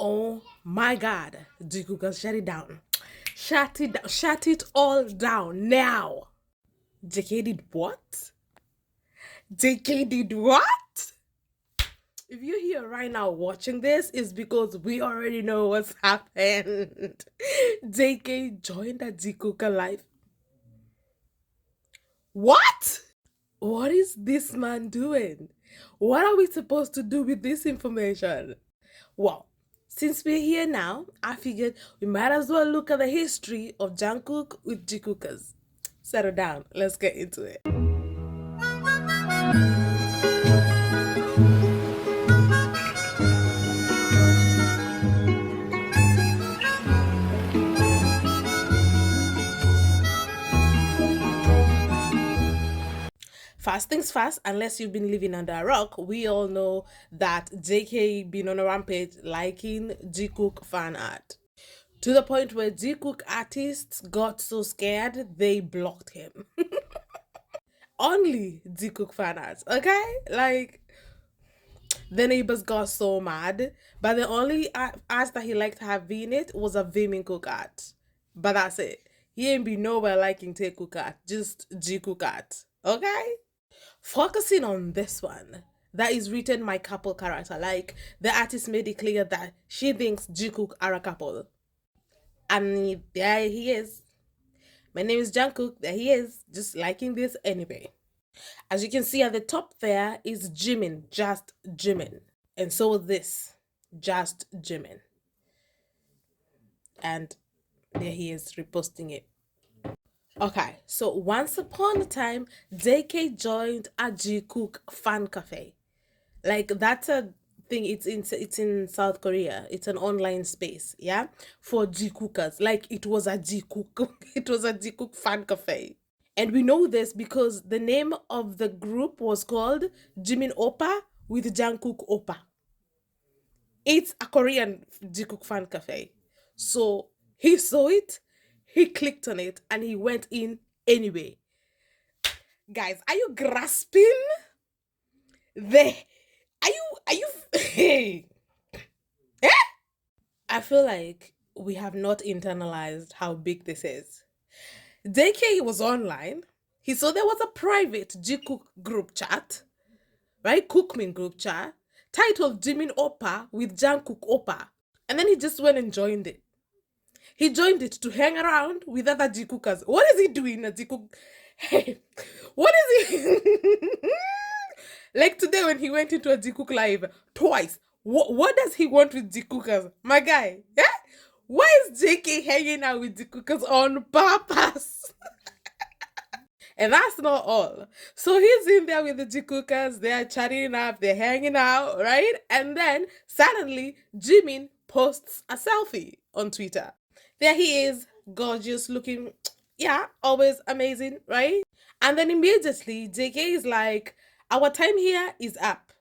Oh my God, Jikookers, shut it down. Shut it down. Shut it all down now. JK did what? JK did what? If you're here right now watching this, it's because we already know what's happened. JK joined a Jikooker life. What? What is this man doing? What are we supposed to do with this information? Well, since we're here now, I figured we might as well look at the history of Jungkook with Jikookers. Settle down. Let's get into it. Fast things fast, unless you've been living under a rock, we all know that JK been on a rampage liking Jikook fan art. To the point where Jikook artists got so scared they blocked him. Only Jikook fan art, okay? Like, the neighbors got so mad, but the only art that he liked having it was a minkook art. But that's it. He ain't be nowhere liking Taekook art, just Jikook art, okay? Focusing on this one, that is written my couple character. Like, the artist made it clear that she thinks Jikook are a couple. And there he is. My name is Jungkook. There he is, just liking this anyway. As you can see at the top there is Jimin, just Jimin. And so is this, just Jimin. And there he is reposting it. Okay, so once upon a time, JK joined a Jikook fan cafe. Like, that's a thing. It's in South Korea. It's an online space, yeah, for Jikookers. Like, it was a Jikook. It was a Jikook fan cafe. And we know this because the name of the group was called Jimin Oppa with Jungkook Oppa. It's a Korean Jikook fan cafe. So he saw it, he clicked on it, and he went in anyway. Guys, are you grasping? Are you hey? Eh? I feel like we have not internalized how big this is. JK was online. He saw there was a private Jikook group chat, right? Kookmin group chat, titled Jimin Oppa with Jungkook Oppa. And then he just went and joined it. He joined it to hang around with other Jikookers. What is he doing at Jikook? Hey, what is he? Like today when he went into a Jikook live twice. What does he want with Jikookers? My guy, yeah? Why is JK hanging out with Jikookers on purpose? And that's not all. So he's in there with the Jikookers, they're chatting up, they're hanging out, right? And then suddenly Jimin posts a selfie on Twitter. There he is, gorgeous looking, yeah, always amazing, right? And then immediately JK is like, our time here is up.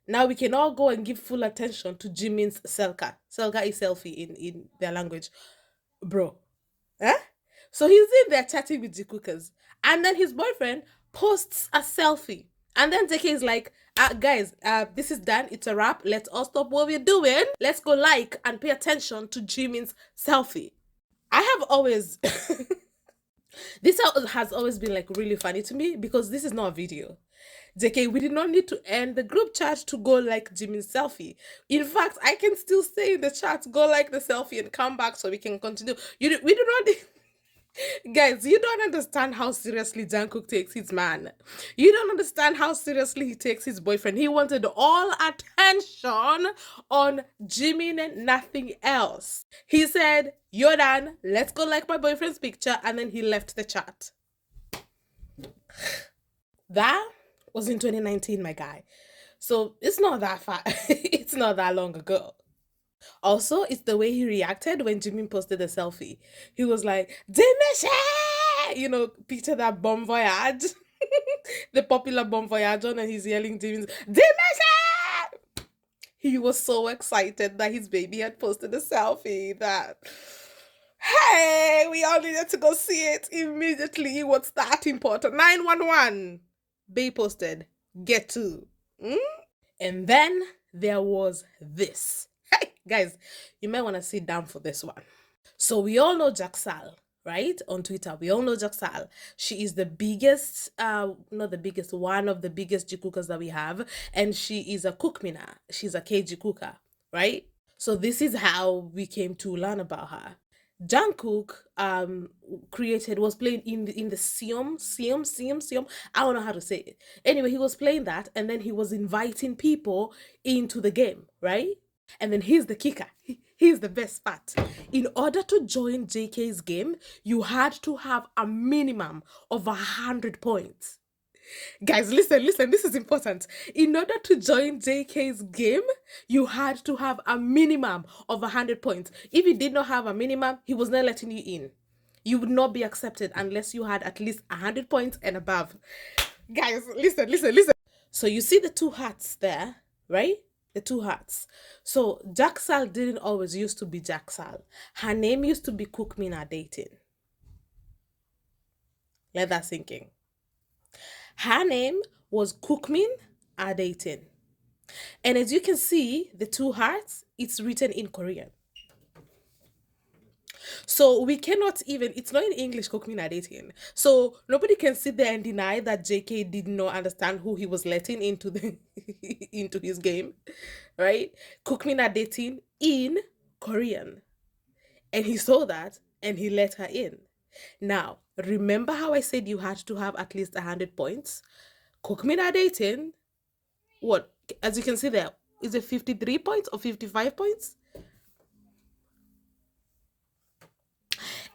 Now we can all go and give full attention to Jimin's selka. Selka is selfie in their language. Bro. Eh? So he's in there chatting with Jikookers. And then his boyfriend posts a selfie. And then JK is like, guys, this is done. It's a wrap. Let's all stop what we're doing. Let's go like and pay attention to Jimin's selfie. I have always... This has always been like really funny to me because this is not a video. JK, we did not need to end the group chat to go like Jimin's selfie. In fact, I can still stay in the chat, go like the selfie and come back so we can continue. We do not need... Guys, you don't understand how seriously Jungkook takes his man. You don't understand how seriously he takes his boyfriend. He wanted all attention on Jimin and nothing else. He said, you're done. Let's go like my boyfriend's picture. And then he left the chat. That was in 2019, my guy. So it's not that far. It's not that long ago. Also, it's the way he reacted when Jimin posted a selfie. He was like, Dimisha! You know, picture that Bon Voyage. The popular Bon Voyage on, and he's yelling Jimin's, Dimisha! He was so excited that his baby had posted a selfie that, hey, we all needed to go see it immediately. What's that important? 911. Babe posted, get to. And then there was this. Hey, Guys, you might want to sit down for this one. So we all know Jaxal, right? On Twitter, we all know Jaxal. She is the biggest, not the biggest, one of the biggest jikookers that we have, and she is a kookmina. She's a KG cooker, right? So this is how we came to learn about her. Jungkook created was playing in the Siam. I don't know how to say it. Anyway, he was playing that, and then he was inviting people into the game, right? And then here's the kicker. Here's the best part. In order to join JK's game, you had to have a minimum of 100 points. Guys, listen, this is important. In order to join JK's game, you had to have a minimum of 100 points. If you did not have a minimum, he was not letting you in. You would not be accepted unless you had at least 100 points and above. Guys, listen. So you see the two hats there, right? The two hats. So Jaxal didn't always used to be Jaxal. Her name used to be Kookmin dating. Let that sink in. Her name was Kookmin dating. And as you can see, the two hearts, it's written in Korean. So we cannot even, it's not in English, Kookmin dating. So nobody can sit there and deny that JK did not understand who he was letting into the into his game, right? Kookmin dating in Korean. And he saw that and he let her in. Now, remember how I said you had to have at least 100 points? Kookmin dating, what? As you can see there, is it 53 points or 55 points?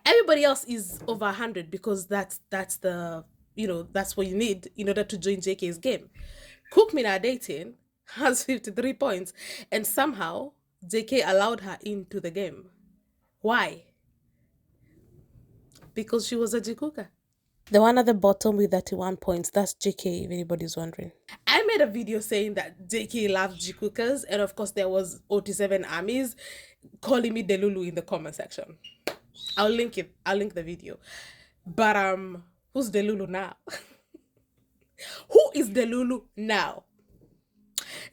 Everybody else is over 100 because that's the, that's what you need in order to join JK's game. Kookmin dating has 53 points, and somehow JK allowed her into the game. Why? Because she was a jikooker. The one at the bottom with 31 points, that's JK, if anybody's wondering. I made a video saying that JK loves jikookers, and of course there was 07 armies calling me Delulu in the comment section. I'll link it. I'll link the video. But who's Delulu now? Who is Delulu now?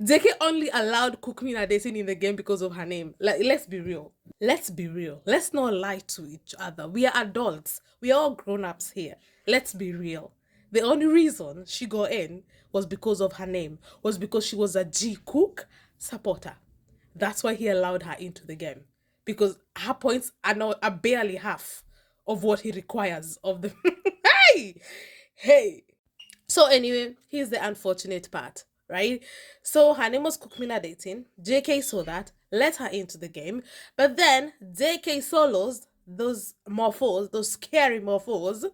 JK only allowed Kookmin dating in the game because of her name. Like, let's be real. Let's be real. Let's not lie to each other. We are adults. We are all grown-ups here. Let's be real. The only reason she got in was because of her name. Was because she was a Jikook supporter. That's why he allowed her into the game. Because her points are barely half of what he requires of them. Hey. So anyway, here's the unfortunate part, right? So her name was Kookmin dating. JK saw that, let her into the game. But then JK solos, those morphos, those scary morphos,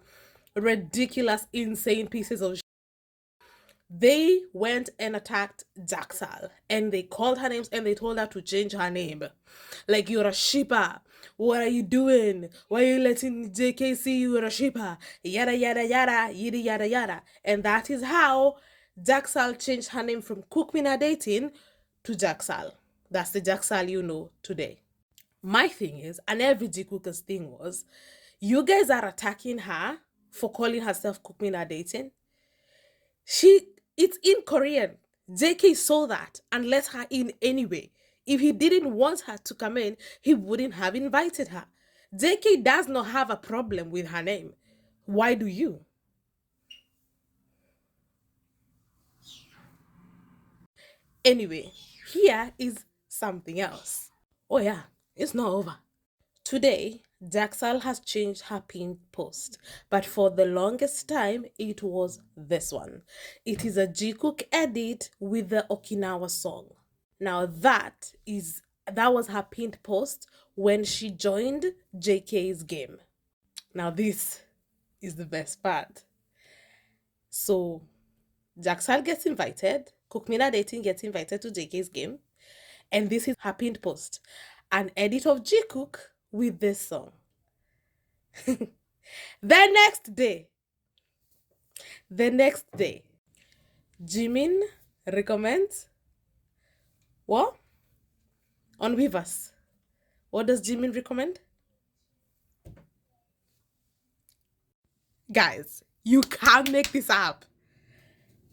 ridiculous, insane pieces of they went and attacked Jaxal and they called her names and they told her to change her name. Like, you're a shipper. What are you doing? Why are you letting JK see you're a shipper? Yada, yada, yada, yada, yada, yada. And that is how Jaxal changed her name from Kookmin dating to Jaxal. That's the Jaxal you know today. My thing is, and every Jikookers thing was, you guys are attacking her for calling herself Kookmin dating. It's in Korean. JK saw that and let her in anyway. If he didn't want her to come in, he wouldn't have invited her. JK does not have a problem with her name. Why do you? Anyway, here is something else. Oh yeah, it's not over. Today, Jaxal has changed her pinned post, but for the longest time, it was this one. It is a Jikook edit with the Okinawa song. Now that was her pinned post when she joined JK's game. Now this is the best part. So Jaxal gets invited, Kookmin dating gets invited to JK's game, and this is her pinned post. An edit of Jikook with this song. The next day, Jimin recommends what? On Weavers. What does Jimin recommend? Guys, you can't make this up.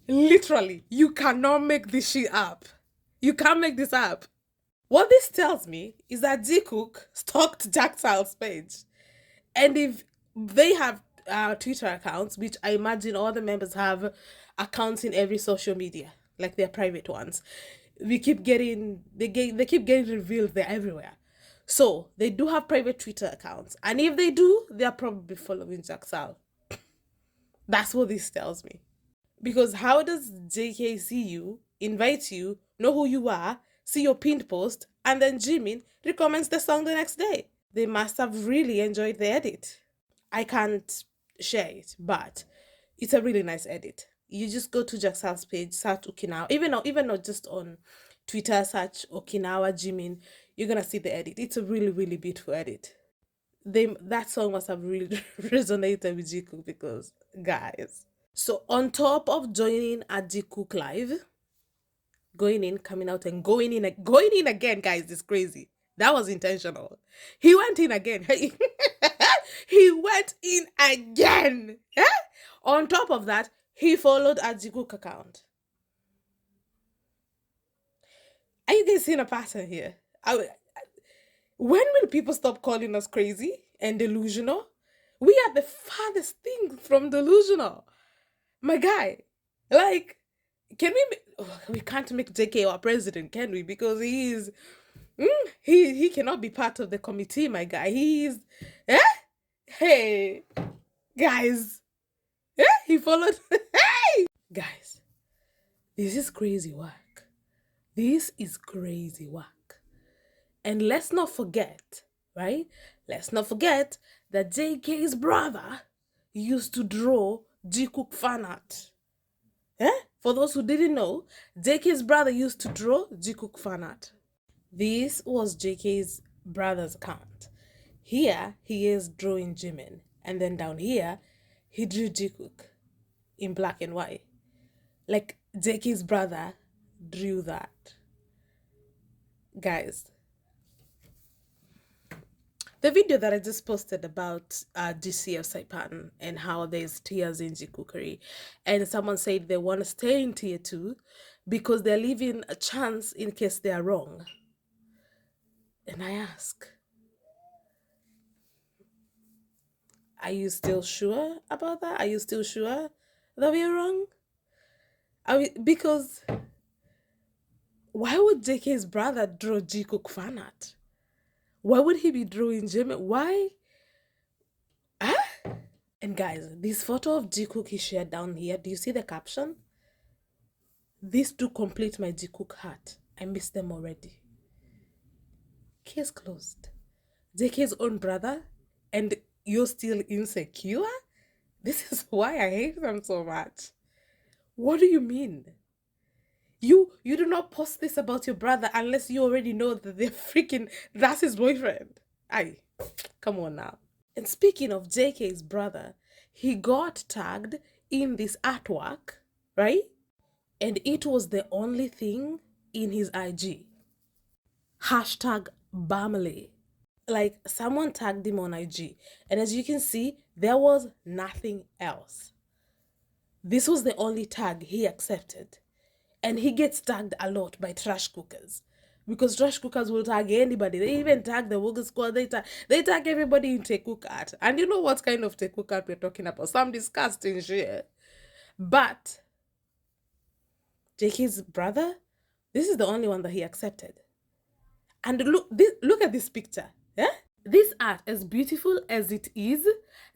Literally, you cannot make this shit up. You can't make this up. What this tells me is that Jikook stalked Jacksal's page. And if they have Twitter accounts, which I imagine all the members have accounts in every social media, like their private ones, we keep getting they keep getting revealed. They're everywhere. So they do have private Twitter accounts, and if they do, they are probably following Jacksal. That's what this tells me. Because how does JK see you, invite you, know who you are, see your pinned post, and then Jimin recommends the song the next day? They must have really enjoyed the edit. I can't share it, but it's a really nice edit. You just go to Jacksal's page, search Okinawa, even not just on Twitter, search Okinawa Jimin, you're gonna see the edit. It's a really, really beautiful edit. That song must have really resonated with Jikook because guys. So on top of joining at Jikook Live, going in, coming out, and going in again, guys, is crazy. That was intentional. He went in again. He went in again. Yeah? On top of that, he followed a Jikook account. Are you guys seeing a pattern here? When will people stop calling us crazy and delusional? We are the farthest thing from delusional. My guy, like, can we can't make JK our president, can we? Because he cannot be part of the committee, my guy. He's eh? Hey, guys. He followed. Hey, guys, this is crazy work. This is crazy work. And let's not forget, right? Let's not forget that JK's brother used to draw Jikook fan art. For those who didn't know, JK's brother used to draw Jikook fan art. This was JK's brother's account. Here, he is drawing Jimin. And then down here, he drew Jikook in black and white. Like, JK's brother drew that. Guys, the video that I just posted about GC of Saipan and how there's tiers in Jikookery, and someone said they want to stay in tier 2 because they're leaving a chance in case they are wrong. And I ask, are you still sure about that? Are you still sure that we're wrong? Because why would JK's brother draw Jikook fan art? Why would he be drawing Jimin? Why? Huh? And guys, this photo of Jikook he shared down here, do you see the caption? These two complete my Jikook heart. I miss them already. Case closed. JK's own brother, and you're still insecure? This is why I hate them so much. What do you mean? You do not post this about your brother unless you already know that that's his boyfriend. Aye, come on now. And speaking of JK's brother, he got tagged in this artwork, right? And it was the only thing in his IG. Hashtag bamily. Like, someone tagged him on IG. And as you can see, there was nothing else. This was the only tag he accepted. And he gets tagged a lot by trash cookers. Because trash cookers will tag anybody. They even tag the Wooga squad. They tag everybody in Jikook art. And you know what kind of Jikook art we're talking about. Some disgusting shit. But JK's brother, this is the only one that he accepted. And look at this picture. Yeah? This art, as beautiful as it is,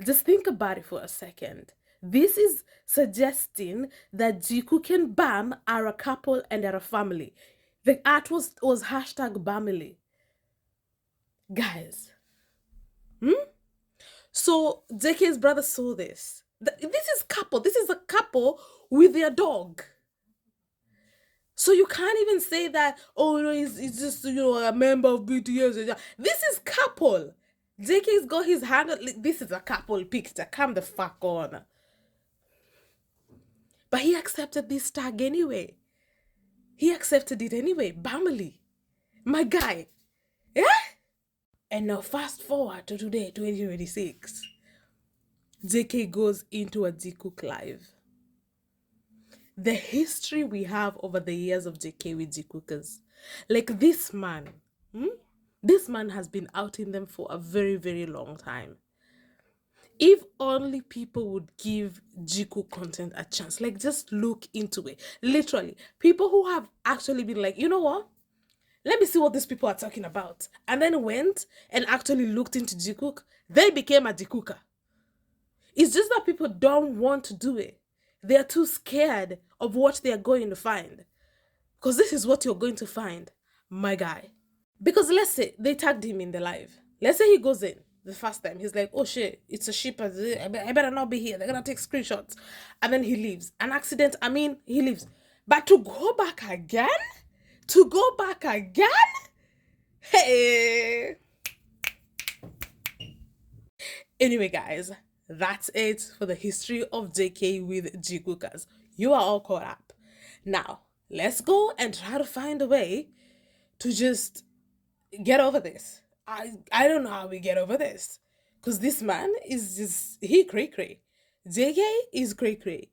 just think about it for a second. This is suggesting that Jikook and Bam are a couple and are a family. The art was hashtag bamily. Guys. So JK's brother saw this. This is couple. This is a couple with their dog. So you can't even say that, oh, no, he's just, a member of BTS. This is couple. JK's got his hand. This is a couple picture. Come the fuck on. But he accepted this tag anyway. He accepted it anyway. Bamily. My guy. Yeah? And now fast forward to today, 2026. JK goes into a Jikook live. The history we have over the years of JK with Jikookers. Like this man, hmm? This man has been outing them for a very, very long time. If only people would give Jikook content a chance, like just look into it. Literally, people who have actually been like, you know what? Let me see what these people are talking about. And then went and actually looked into Jikook. They became a Jikooker. It's just that people don't want to do it. They're too scared of what they're going to find. Because this is what you're going to find, my guy. Because let's say they tagged him in the live. Let's say he goes in the first time. He's like, oh shit, it's a ship. I better not be here. They're going to take screenshots. And then he leaves. An accident, I mean, he leaves. But to go back again? To go back again? Hey. Anyway, guys, that's it for the history of JK with Jikookers. You are all caught up. Now, let's go and try to find a way to just get over this. I don't know how we get over this. Because this man is just, he cray cray. JK is cray cray.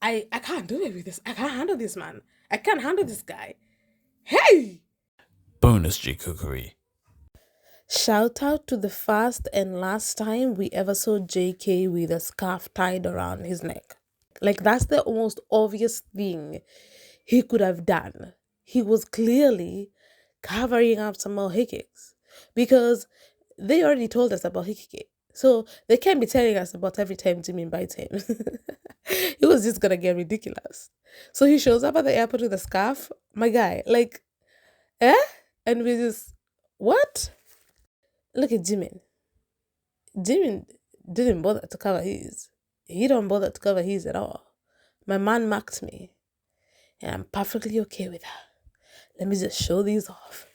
I can't do it with this. I can't handle this man. I can't handle this guy. Hey! Bonus Jikookery. Shout out to the first and last time we ever saw JK with a scarf tied around his neck. Like, that's the most obvious thing he could have done. He was clearly covering up some more hickeys because they already told us about hikike. So they can't be telling us about every time Jimin bites him. It was just gonna get ridiculous. So he shows up at the airport with a scarf. My guy, like, eh? And we just, what? Look at Jimin. Jimin didn't bother to cover his. He don't bother to cover his at all. My man marked me. And I'm perfectly okay with that. Let me just show these off.